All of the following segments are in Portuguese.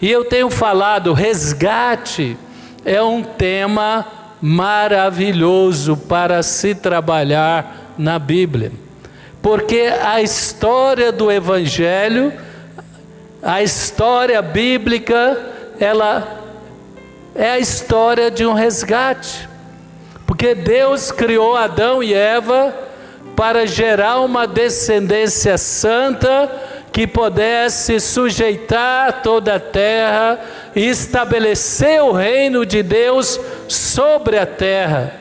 E eu tenho falado, resgate é um tema maravilhoso para se trabalhar na Bíblia. Porque a história do Evangelho, a história bíblica, ela é a história de um resgate. Porque Deus criou Adão e Eva para gerar uma descendência santa que pudesse sujeitar toda a terra e estabelecer o reino de Deus sobre a terra.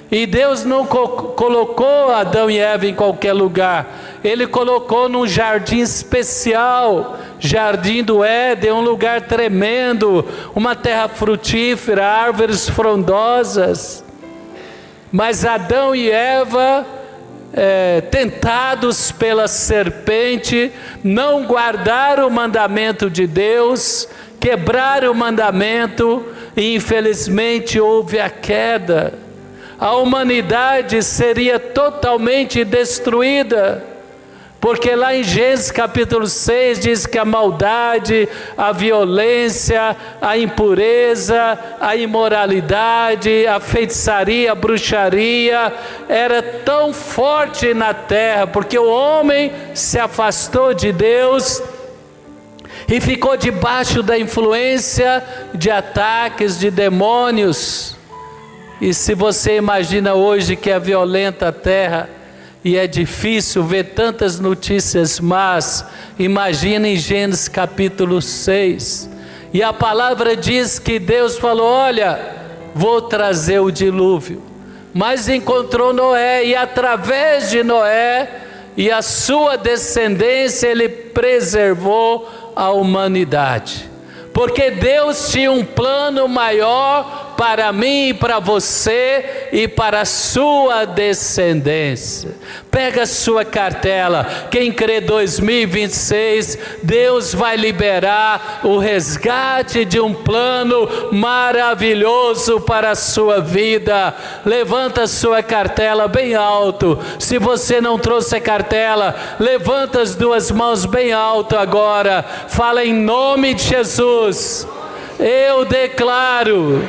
E Deus não colocou Adão e Eva em qualquer lugar. Ele colocou num jardim especial, Jardim do Éden, um lugar tremendo, uma terra frutífera, árvores frondosas. Mas Adão e Eva, tentados pela serpente, não guardaram o mandamento de Deus, quebraram o mandamento e infelizmente houve a queda. A humanidade seria totalmente destruída, porque lá em Gênesis capítulo 6 diz que a maldade, a violência, a impureza, a imoralidade, a feitiçaria, a bruxaria era tão forte na terra, porque o homem se afastou de Deus e ficou debaixo da influência de ataques de demônios. E se você imagina hoje que é violenta a terra e é difícil ver tantas notícias más, imagina em Gênesis capítulo 6. E a palavra diz que Deus falou: olha, vou trazer o dilúvio. Mas encontrou Noé, e através de Noé e a sua descendência ele preservou a humanidade. Porque Deus tinha um plano maior para mim e para você e para a sua descendência. Pega a sua cartela, quem crê 2026, Deus vai liberar o resgate de um plano maravilhoso para a sua vida. Levanta a sua cartela bem alto. Se você não trouxe a cartela, levanta as duas mãos bem alto agora. Fala: em nome de Jesus, eu declaro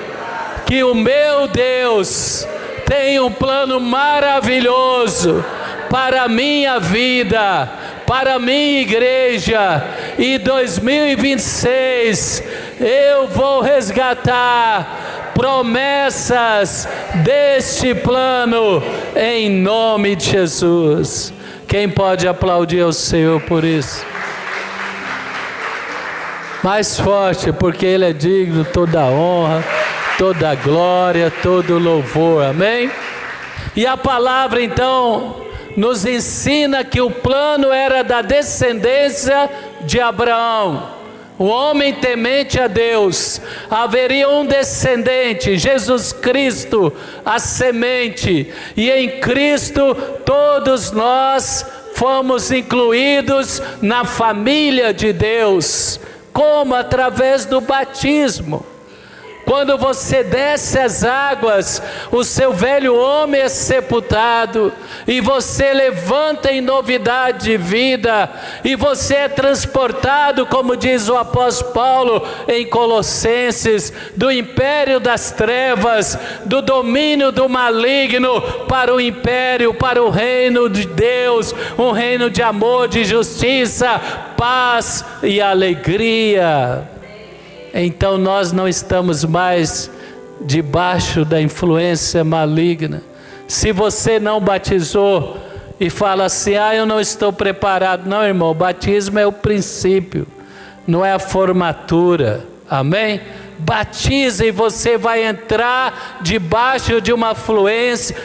que o meu Deus tem um plano maravilhoso para a minha vida, para a minha igreja, e 2026 eu vou resgatar promessas deste plano em nome de Jesus. Quem pode aplaudir ao Senhor por isso? Mais forte, porque Ele é digno de toda a honra, toda a glória, todo o louvor, amém? E a palavra então nos ensina que o plano era da descendência de Abraão, o homem temente a Deus. Haveria um descendente, Jesus Cristo, a semente, e em Cristo todos nós fomos incluídos na família de Deus. Como? Através do batismo. Quando você desce as águas, o seu velho homem é sepultado, e você levanta em novidade de vida, e você é transportado, como diz o apóstolo Paulo em Colossenses, do império das trevas, do domínio do maligno, para o império, para o reino de Deus, um reino de amor, de justiça, paz e alegria. Então nós não estamos mais debaixo da influência maligna. Se você não batizou e fala assim: eu não estou preparado. Não, irmão, o batismo é o princípio, não é a formatura, amém? Batiza e você vai entrar debaixo de uma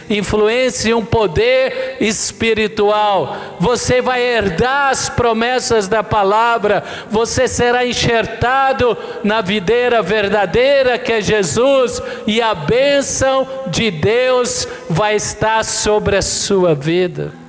influência e um poder espiritual. Você vai herdar as promessas da palavra, você será enxertado na videira verdadeira que é Jesus, e a bênção de Deus vai estar sobre a sua vida.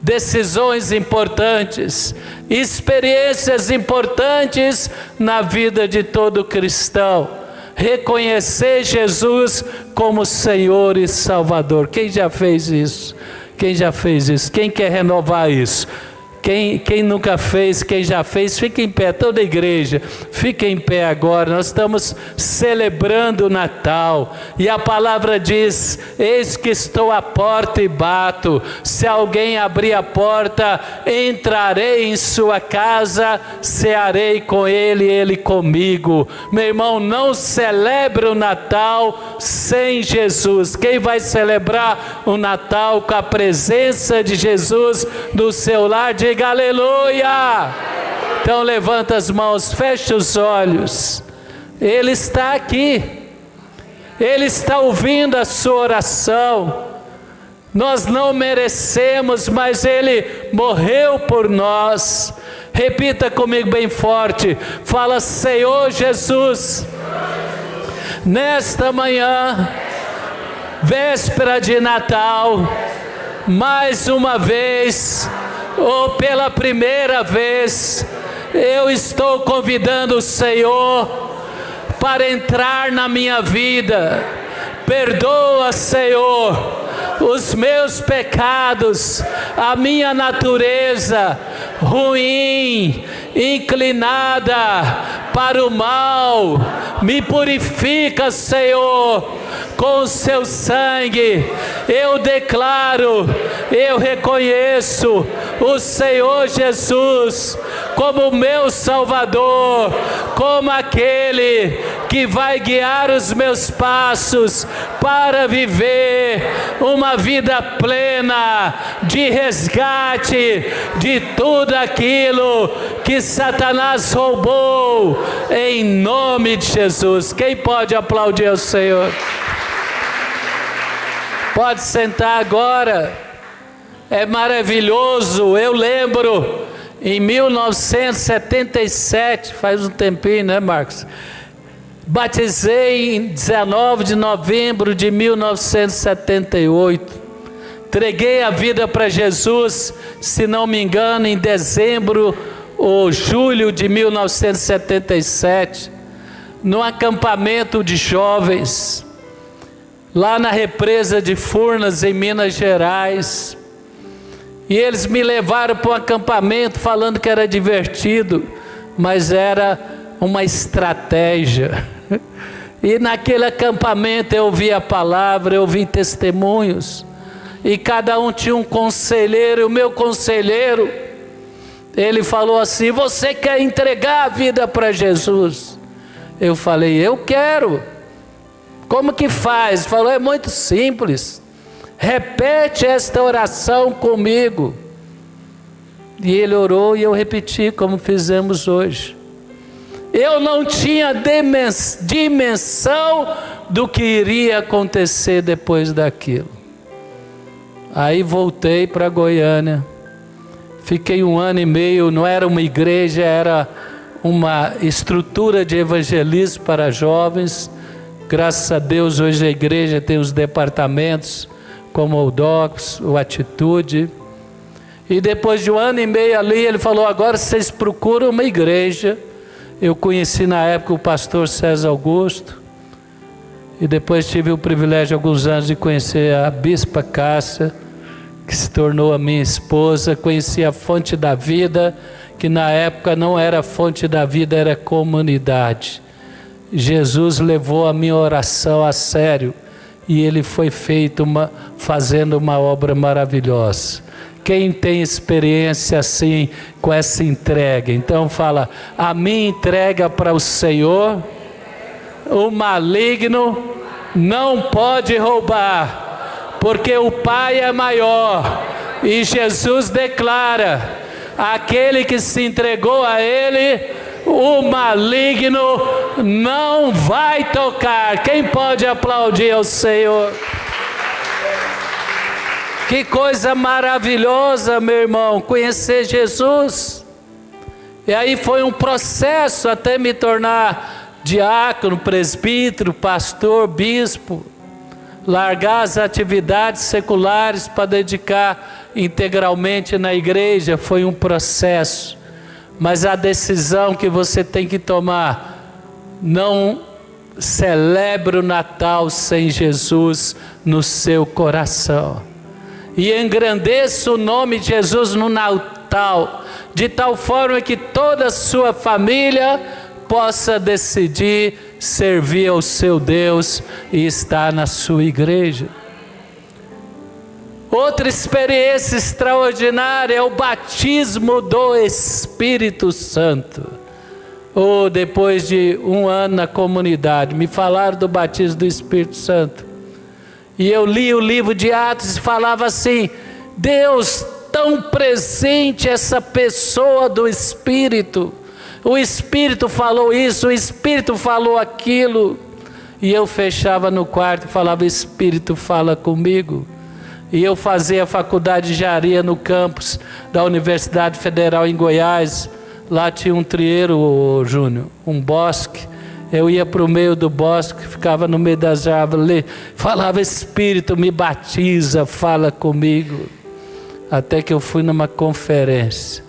Decisões importantes, experiências importantes na vida de todo cristão. Reconhecer Jesus como Senhor e Salvador. Quem já fez isso? Quem já fez isso? Quem quer renovar isso? Quem nunca fez, quem já fez, fica em pé, toda a igreja, fica em pé agora. Nós estamos celebrando o Natal, e a palavra diz: eis que estou à porta e bato, se alguém abrir a porta, entrarei em sua casa, cearei com ele e ele comigo. Meu irmão, não celebre o Natal sem Jesus. Quem vai celebrar o Natal com a presença de Jesus no seu lar, diga aleluia. Então levanta as mãos, fecha os olhos. Ele está aqui, Ele está ouvindo a sua oração. Nós não merecemos, mas Ele morreu por nós. Repita comigo bem forte, fala: Senhor Jesus, nesta manhã, véspera de Natal, mais uma vez, ou pela primeira vez, eu estou convidando o Senhor para entrar na minha vida. Perdoa, Senhor, os meus pecados, a minha natureza ruim, inclinada para o mal. Me purifica, Senhor, com o seu sangue. Eu declaro, eu reconheço o Senhor Jesus como meu Salvador, como aquele que vai guiar os meus passos para viver uma vida plena de resgate de tudo aquilo que Satanás roubou, em nome de Jesus. Quem pode aplaudir ao Senhor? Pode sentar agora. É maravilhoso. Eu lembro em 1977, faz um tempinho, né, Marcos? Batizei em 19 de novembro de 1978. Entreguei a vida para Jesus, se não me engano, em dezembro ou julho de 1977, num acampamento de jovens, lá na represa de Furnas, em Minas Gerais. E eles me levaram para um acampamento falando que era divertido, mas era uma estratégia. E naquele acampamento eu ouvi a palavra, eu ouvi testemunhos, e cada um tinha um conselheiro. O meu conselheiro, ele falou assim: você quer entregar a vida para Jesus? Eu falei: eu quero. Como que faz? Ele falou: é muito simples, repete esta oração comigo. E ele orou e eu repeti, como fizemos hoje. Eu não tinha dimensão do que iria acontecer depois daquilo. Aí voltei para Goiânia, fiquei 1 ano e meio, não era uma igreja, era uma estrutura de evangelismo para jovens. Graças a Deus hoje a igreja tem os departamentos como o DOCS, o Atitude. E depois de 1 ano e meio ali, ele falou: agora vocês procuram uma igreja. Eu conheci na época o pastor César Augusto, e depois tive o privilégio alguns anos de conhecer a bispa Cássia, que se tornou a minha esposa. Conheci a Fonte da Vida, que na época não era Fonte da Vida, era comunidade. Jesus levou a minha oração a sério, e ele foi feito fazendo uma obra maravilhosa. Quem tem experiência assim, com essa entrega? Então fala: a minha entrega para o Senhor, o maligno não pode roubar, porque o Pai é maior. E Jesus declara: aquele que se entregou a Ele, o maligno não vai tocar. Quem pode aplaudir ao Senhor? Que coisa maravilhosa, meu irmão, conhecer Jesus. E aí foi um processo até me tornar diácono, presbítero, pastor, bispo. Largar as atividades seculares para dedicar integralmente na igreja foi um processo. Mas a decisão que você tem que tomar: não celebre o Natal sem Jesus no seu coração. E engrandeça o nome de Jesus no Natal, de tal forma que toda a sua família possa decidir servir ao seu Deus e estar na sua igreja. Outra experiência extraordinária é o batismo do Espírito Santo. Depois de um ano na comunidade, me falaram do batismo do Espírito Santo. E eu li o livro de Atos e falava assim: Deus, tão presente essa pessoa do Espírito. O Espírito falou isso, o Espírito falou aquilo. E eu fechava no quarto e falava: Espírito, fala comigo. E eu fazia a faculdade de engenharia no campus da Universidade Federal em Goiás. Lá tinha um trieiro, Júnior, um bosque. Eu ia para o meio do bosque, ficava no meio das árvores, falava: Espírito, me batiza, fala comigo. Até que eu fui numa conferência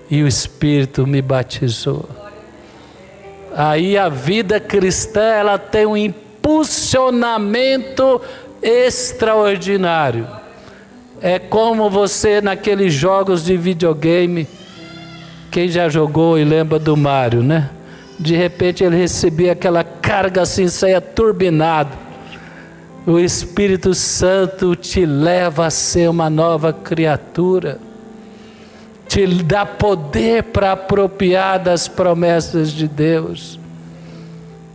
e o Espírito me batizou. Aí a vida cristã, ela tem um impulsionamento extraordinário. É como você naqueles jogos de videogame, quem já jogou e lembra do Mário, né? De repente ele recebia aquela carga assim, saia turbinado. O Espírito Santo te leva a ser uma nova criatura, te dá poder para apropriar das promessas de Deus.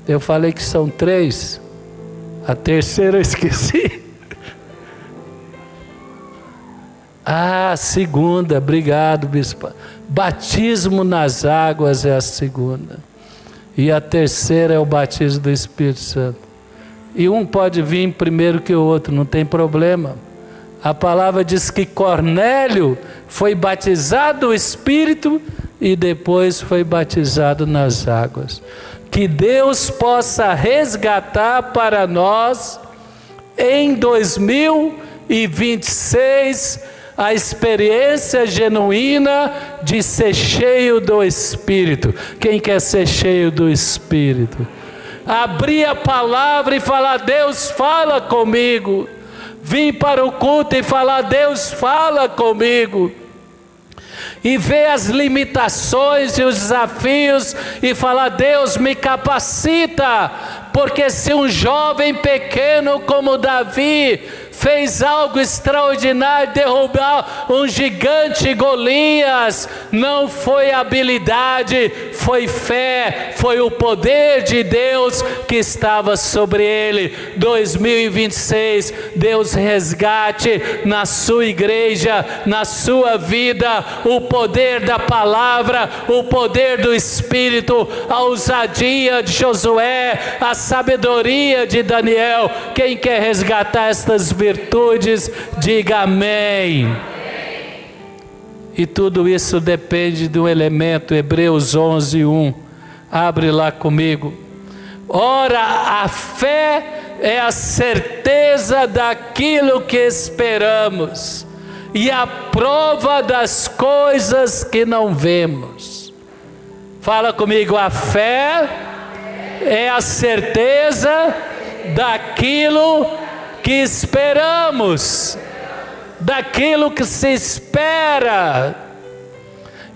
Eu falei que são 3, a terceira eu esqueci. A segunda, obrigado, bispo. Batismo nas águas é a segunda. E a terceira é o batismo do Espírito Santo. E um pode vir primeiro que o outro, não tem problema. A palavra diz que Cornélio foi batizado no Espírito e depois foi batizado nas águas. Que Deus possa resgatar para nós, em 2026, a experiência genuína de ser cheio do Espírito. Quem quer ser cheio do Espírito? Abrir a palavra e falar: Deus, fala comigo. Vir para o culto e falar: Deus, fala comigo. E ver as limitações e os desafios e falar: Deus, me capacita. Porque se um jovem pequeno como Davi fez algo extraordinário, derrubar um gigante Golias, não foi habilidade, foi fé, foi o poder de Deus que estava sobre ele. 2026, Deus resgate na sua igreja, na sua vida, o poder da palavra, o poder do Espírito, a ousadia de Josué, a sabedoria de Daniel. Quem quer resgatar estas virtudes, diga amém. E tudo isso depende de um elemento, Hebreus 11:1. Abre lá comigo. Ora, a fé é a certeza daquilo que esperamos e a prova das coisas que não vemos. Fala comigo: a fé é a certeza daquilo que esperamos, daquilo que se espera,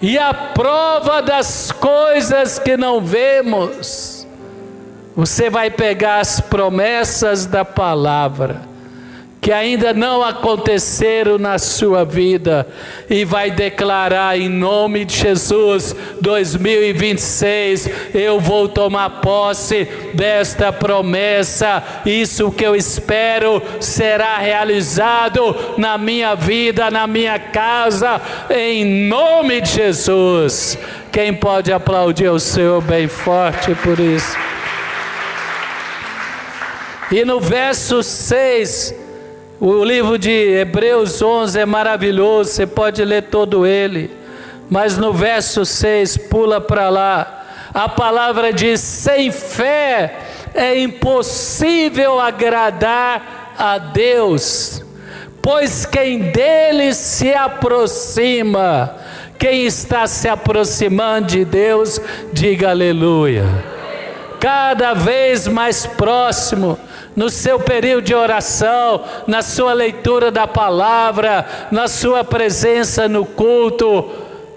e a prova das coisas que não vemos. Você vai pegar as promessas da palavra, que ainda não aconteceram na sua vida, e vai declarar em nome de Jesus: 2026, eu vou tomar posse desta promessa, isso que eu espero será realizado na minha vida, na minha casa, em nome de Jesus. Quem pode aplaudir o Senhor bem forte por isso? E no verso 6, o livro de Hebreus 11 é maravilhoso, você pode ler todo ele, mas no verso 6, pula para lá, a palavra diz: sem fé é impossível agradar a Deus, pois quem dele se aproxima, quem está se aproximando de Deus, diga aleluia. Cada vez mais próximo, no seu período de oração, na sua leitura da palavra, na sua presença no culto,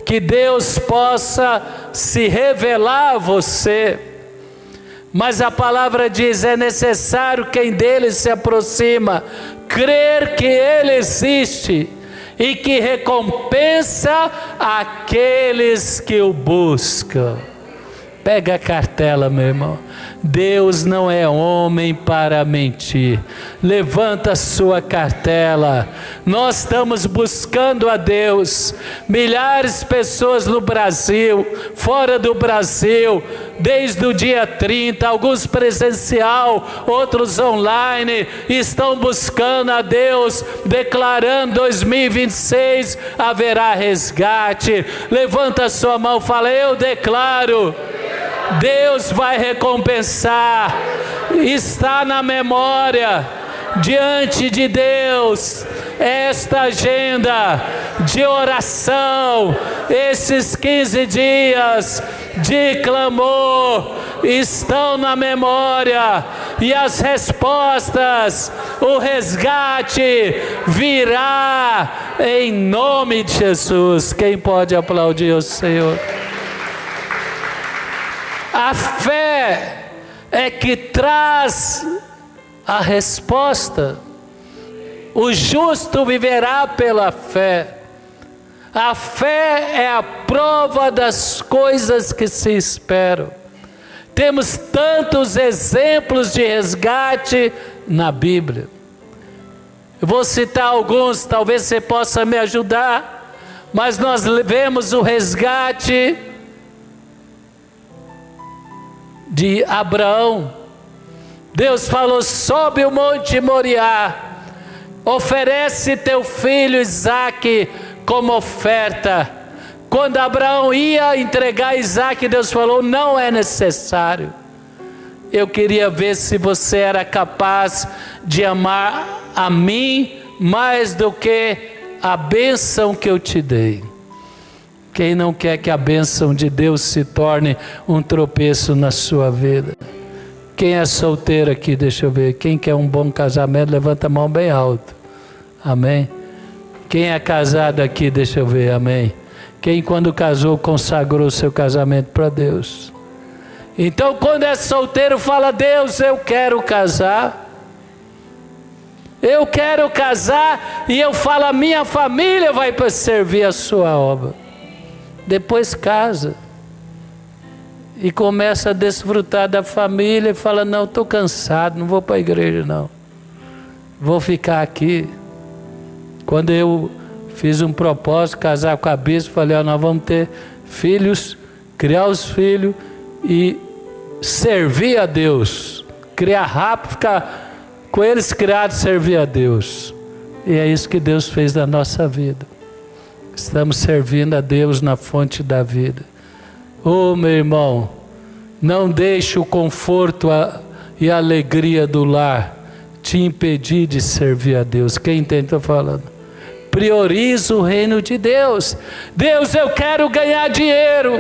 que Deus possa se revelar a você. Mas a palavra diz, é necessário quem dele se aproxima, crer que ele existe e que recompensa aqueles que o buscam. Pega a cartela, meu irmão. Deus não é homem para mentir. Levanta a sua cartela. Nós estamos buscando a Deus. Milhares de pessoas no Brasil, fora do Brasil, desde o dia 30, alguns presencial, outros online, estão buscando a Deus, declarando 2026 haverá resgate. Levanta a sua mão e fala, eu declaro, Deus vai recompensar, está na memória, diante de Deus, esta agenda de oração, esses 15 dias de clamor, estão na memória, e as respostas, o resgate virá em nome de Jesus. Quem pode aplaudir o Senhor? A fé é que traz a resposta. O justo viverá pela fé. A fé é a prova das coisas que se esperam. Temos tantos exemplos de resgate na Bíblia. Eu vou citar alguns, talvez você possa me ajudar, mas nós vemos o resgate de Abraão. Deus falou, sobe o monte Moriá, oferece teu filho Isaque como oferta. Quando Abraão ia entregar Isaque, Deus falou, não é necessário. Eu queria ver se você era capaz de amar a mim mais do que a bênção que eu te dei. Quem não quer que a bênção de Deus se torne um tropeço na sua vida? Quem é solteiro aqui, deixa eu ver. Quem quer um bom casamento, levanta a mão bem alto. Amém? Quem é casado aqui, deixa eu ver. Amém? Quem quando casou, consagrou o seu casamento para Deus? Então quando é solteiro, fala, Deus, eu quero casar. Eu quero casar, e eu falo, a minha família vai para servir a sua obra. Depois casa e começa a desfrutar da família e fala, não, estou cansado, não vou para a igreja não, vou ficar aqui. Quando eu fiz um propósito, casar com a bispa, falei, nós vamos ter filhos, criar os filhos e servir a Deus, criar rápido, ficar com eles criados, servir a Deus. E é isso que Deus fez na nossa vida. Estamos servindo a Deus na fonte da vida. Oh, meu irmão, não deixe o conforto e a alegria do lar te impedir de servir a Deus. Quem entende? Estou falando. Prioriza o reino de Deus. Deus, eu quero ganhar dinheiro.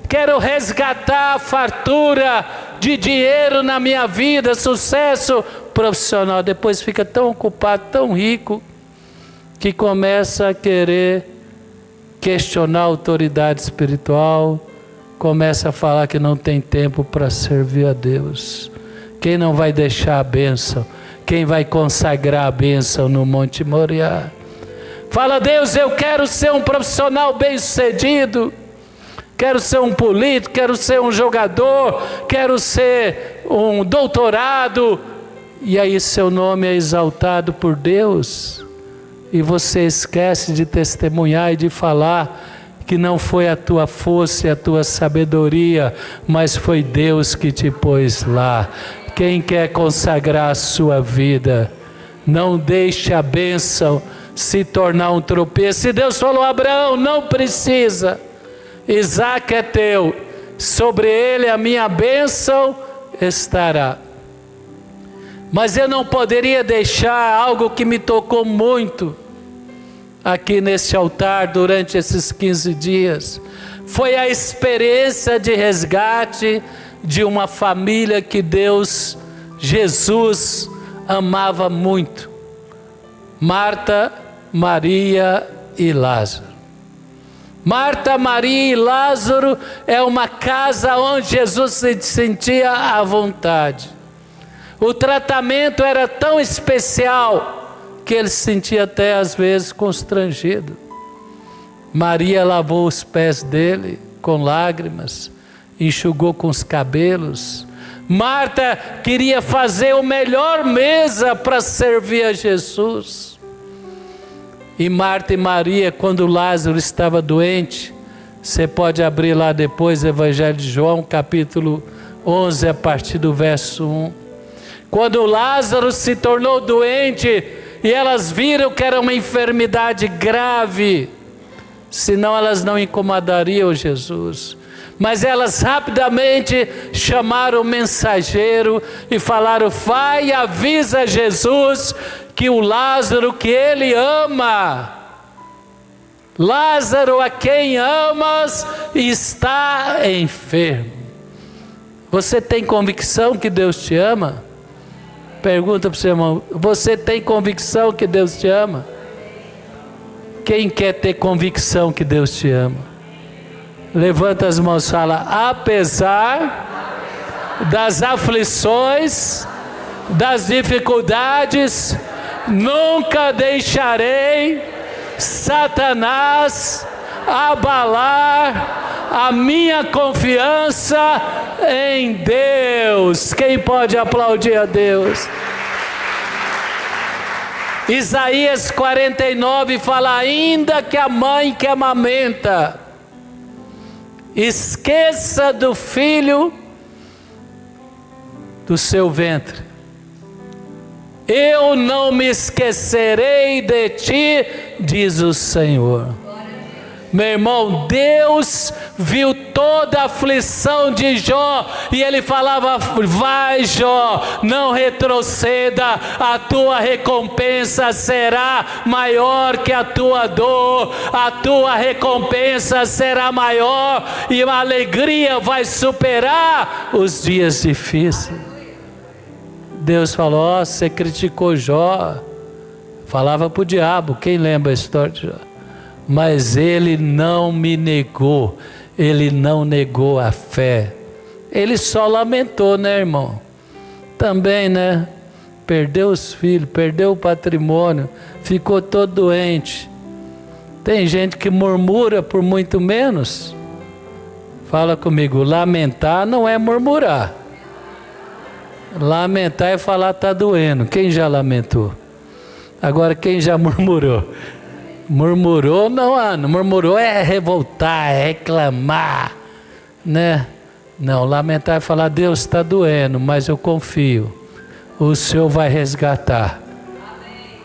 Quero resgatar a fartura de dinheiro na minha vida, sucesso profissional. Depois fica tão ocupado, tão rico, que começa a querer questionar a autoridade espiritual, começa a falar que não tem tempo para servir a Deus. Quem não vai deixar a bênção? Quem vai consagrar a bênção no Monte Moriá? Fala, Deus, eu quero ser um profissional bem-sucedido, quero ser um político, quero ser um jogador, quero ser um doutorado, e aí seu nome é exaltado por Deus, e você esquece de testemunhar e de falar que não foi a tua força e a tua sabedoria, mas foi Deus que te pôs lá. Quem quer consagrar a sua vida, não deixe a bênção se tornar um tropeço. Se Deus falou, Abraão, não precisa, Isaque é teu, sobre ele a minha bênção estará. Mas eu não poderia deixar algo que me tocou muito aqui nesse altar durante esses 15 dias. Foi a experiência de resgate de uma família que Deus, Jesus, amava muito. Marta, Maria e Lázaro. Marta, Maria e Lázaro é uma casa onde Jesus se sentia à vontade. O tratamento era tão especial que ele se sentia até às vezes constrangido. Maria lavou os pés dele com lágrimas, enxugou com os cabelos. Marta queria fazer a melhor mesa para servir a Jesus. E Marta e Maria, quando Lázaro estava doente, você pode abrir lá depois o Evangelho de João, capítulo 11, a partir do verso 1. Quando Lázaro se tornou doente, e elas viram que era uma enfermidade grave, senão elas não incomodariam Jesus. Mas elas rapidamente chamaram o mensageiro e falaram: vai e avisa Jesus que o Lázaro que ele ama, Lázaro a quem amas, está enfermo. Você tem convicção que Deus te ama? Pergunta para o seu irmão: você tem convicção que Deus te ama? Quem quer ter convicção que Deus te ama? Levanta as mãos e fala: apesar das aflições, das dificuldades, nunca deixarei Satanás abalar a minha confiança em Deus. Quem pode aplaudir a Deus? Isaías 49 fala: ainda que a mãe que amamenta esqueça do filho do seu ventre, eu não me esquecerei de ti, diz o Senhor. Meu irmão, Deus viu toda a aflição de Jó e ele falava: vai, Jó, não retroceda, a tua recompensa será maior que a tua dor, a tua recompensa será maior e a alegria vai superar os dias difíceis. Deus falou: ó, você criticou Jó, falava para o diabo, quem lembra a história de Jó? Mas ele não me negou, ele não negou a fé, ele só lamentou, né, irmão? Também, né? Perdeu os filhos, perdeu o patrimônio, ficou todo doente. Tem gente que murmura por muito menos. Fala comigo: lamentar não é murmurar. Lamentar é falar está doendo. Quem já lamentou? Agora, quem já murmurou? Murmurou não murmurou é revoltar, é reclamar, né? Não, lamentar é falar: Deus está doendo, mas eu confio, o Senhor vai resgatar.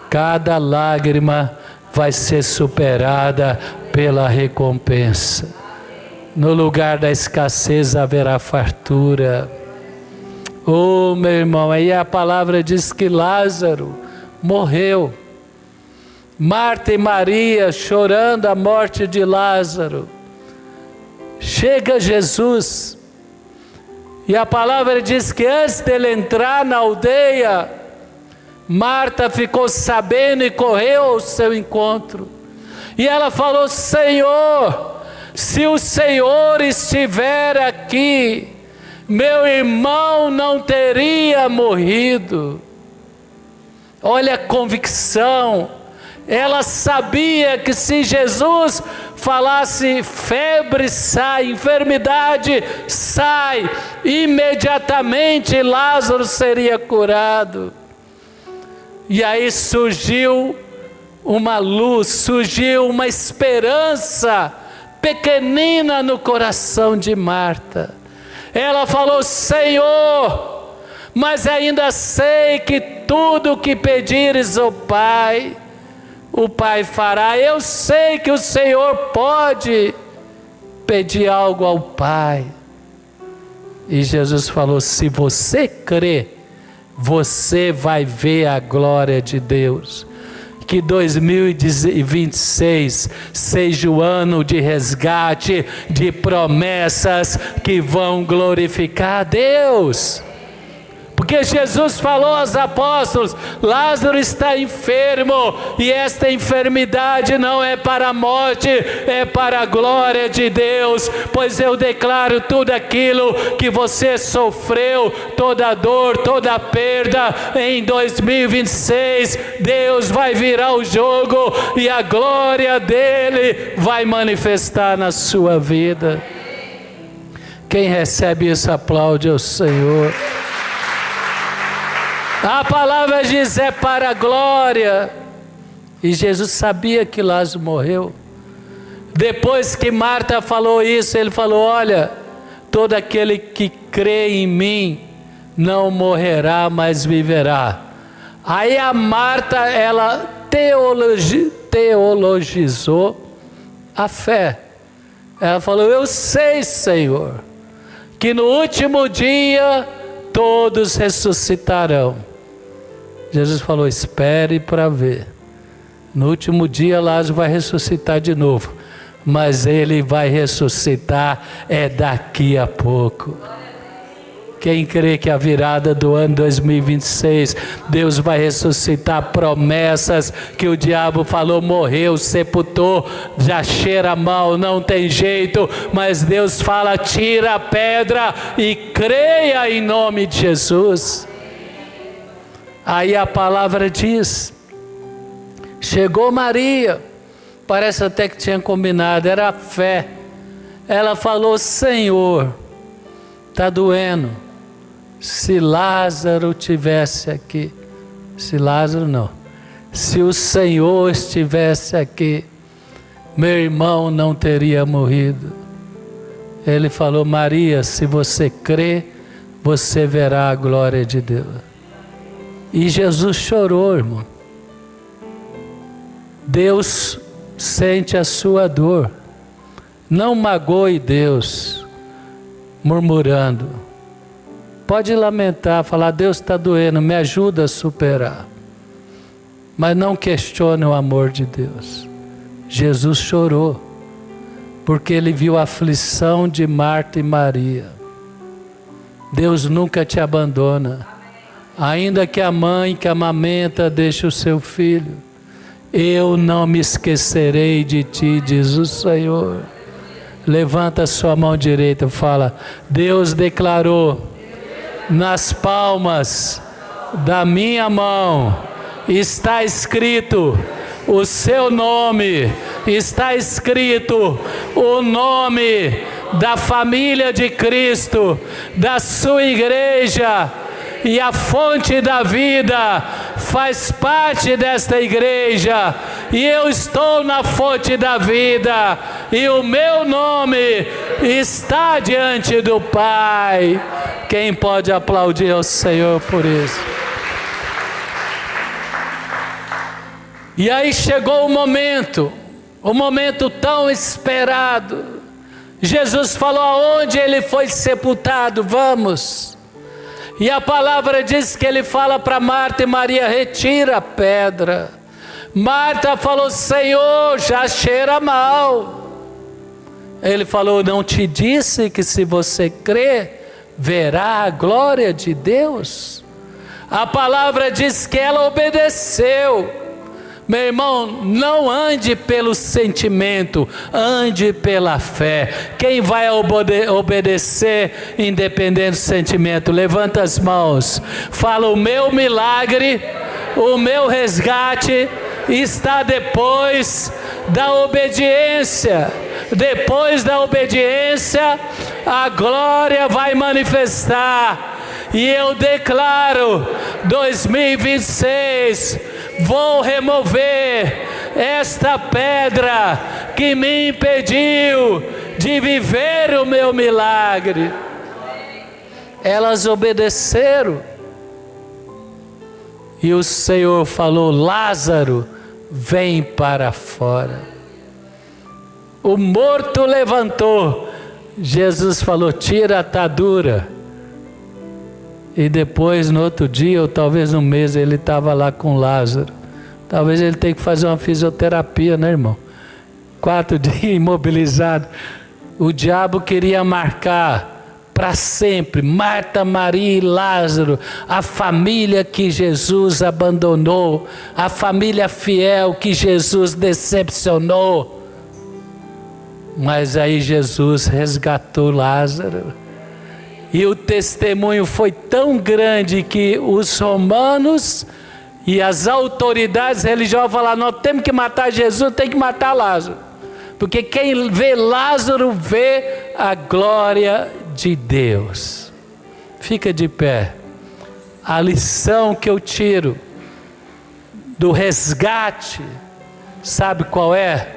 Cada lágrima vai ser superada pela recompensa. No lugar da escassez haverá fartura. Oh, meu irmão, aí a palavra diz que Lázaro morreu. Marta e Maria chorando a morte de Lázaro. Chega Jesus. E a palavra diz que antes dele entrar na aldeia, Marta ficou sabendo e correu ao seu encontro. E ela falou: Senhor, se o Senhor estiver aqui, meu irmão não teria morrido. Olha a convicção. Ela sabia que se Jesus falasse febre sai, enfermidade sai, imediatamente Lázaro seria curado. E aí surgiu uma luz, surgiu uma esperança pequenina no coração de Marta. Ela falou: Senhor, mas ainda sei que tudo o que pedires ao Pai, o Pai fará. Eu sei que o Senhor pode pedir algo ao Pai. E Jesus falou: se você crê, você vai ver a glória de Deus. Que 2026 seja o ano de resgate, de promessas que vão glorificar a Deus. Porque porque Jesus falou aos apóstolos: Lázaro está enfermo, e esta enfermidade não é para a morte, é para a glória de Deus, pois eu declaro tudo aquilo que você sofreu, toda dor, toda perda, em 2026, Deus vai virar o jogo e a glória dele vai manifestar na sua vida. Quem recebe isso, aplaude ao Senhor. A palavra diz: é para a glória. E Jesus sabia que Lázaro morreu. Depois que Marta falou isso, ele falou: olha, todo aquele que crê em mim não morrerá, mas viverá. Aí a Marta, ela teologizou a fé. Ela falou: eu sei, Senhor, que no último dia todos ressuscitarão. Jesus falou: espere para ver. No último dia Lázaro vai ressuscitar de novo, mas ele vai ressuscitar daqui a pouco. Quem crê que a virada do ano 2026, Deus vai ressuscitar promessas que o diabo falou, morreu, sepultou, já cheira mal, não tem jeito, mas Deus fala: tira a pedra e creia em nome de Jesus. Aí a palavra diz: chegou Maria, parece até que tinha combinado, era a fé. Ela falou: Senhor, está doendo. Se Lázaro tivesse aqui, se o Senhor estivesse aqui, meu irmão não teria morrido. Ele falou: Maria, se você crê, você verá a glória de Deus. E Jesus chorou, irmão. Deus sente a sua dor. Não magoe Deus murmurando. Pode lamentar, falar: Deus está doendo, me ajuda a superar. Mas não questione o amor de Deus. Jesus chorou, porque ele viu a aflição de Marta e Maria. Deus nunca te abandona. Ainda que a mãe que amamenta deixe o seu filho, eu não me esquecerei de ti, diz o Senhor. Levanta a sua mão direita e fala: Deus declarou nas palmas da minha mão, está escrito o seu nome, está escrito o nome da família de Cristo, da sua igreja, e a fonte da vida faz parte desta igreja, e eu estou na fonte da vida, e o meu nome está diante do Pai. Quem pode aplaudir ao Senhor por isso? E aí chegou o momento tão esperado. Jesus falou: aonde ele foi sepultado, vamos. E a palavra diz que ele fala para Marta e Maria: retira a pedra. Marta falou: Senhor, já cheira mal. Ele falou: não te disse que se você crer, verá a glória de Deus? A palavra diz que ela obedeceu. Meu irmão, não ande pelo sentimento, ande pela fé. Quem vai obedecer independente do sentimento? Levanta as mãos. Fala: o meu milagre, o meu resgate está depois da obediência. Depois da obediência, a glória vai manifestar. E eu declaro, 2026, vou remover esta pedra que me impediu de viver o meu milagre. Elas obedeceram. E o Senhor falou: Lázaro, vem para fora. O morto levantou. Jesus falou: tira a atadura. E depois, no outro dia, ou talvez no mês, ele estava lá com Lázaro. Talvez ele tenha que fazer uma fisioterapia, né, irmão? 4 dias imobilizado. O diabo queria marcar para sempre. Marta, Maria e Lázaro, a família que Jesus abandonou, a família fiel que Jesus decepcionou. Mas aí Jesus resgatou Lázaro. E o testemunho foi tão grande que os romanos e as autoridades religiosas falaram: nós temos que matar Jesus, tem que matar Lázaro. Porque quem vê Lázaro vê a glória de Deus. Fica de pé. A lição que eu tiro do resgate, sabe qual é?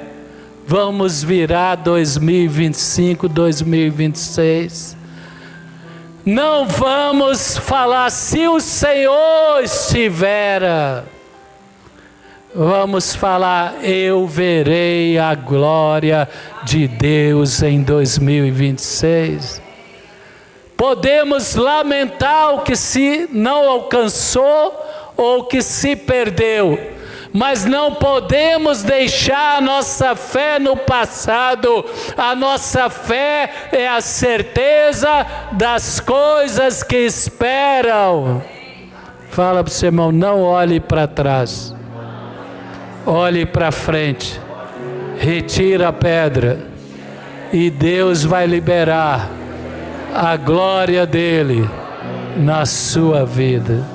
Vamos virar 2025, 2026. Não vamos falar se o Senhor estivera. Vamos falar, eu verei a glória de Deus em 2026. Podemos lamentar o que se não alcançou ou o que se perdeu, mas não podemos deixar a nossa fé no passado. A nossa fé é a certeza das coisas que esperam. Fala para o seu irmão, não olhe para trás. Olhe para frente, retira a pedra e Deus vai liberar a glória dele na sua vida.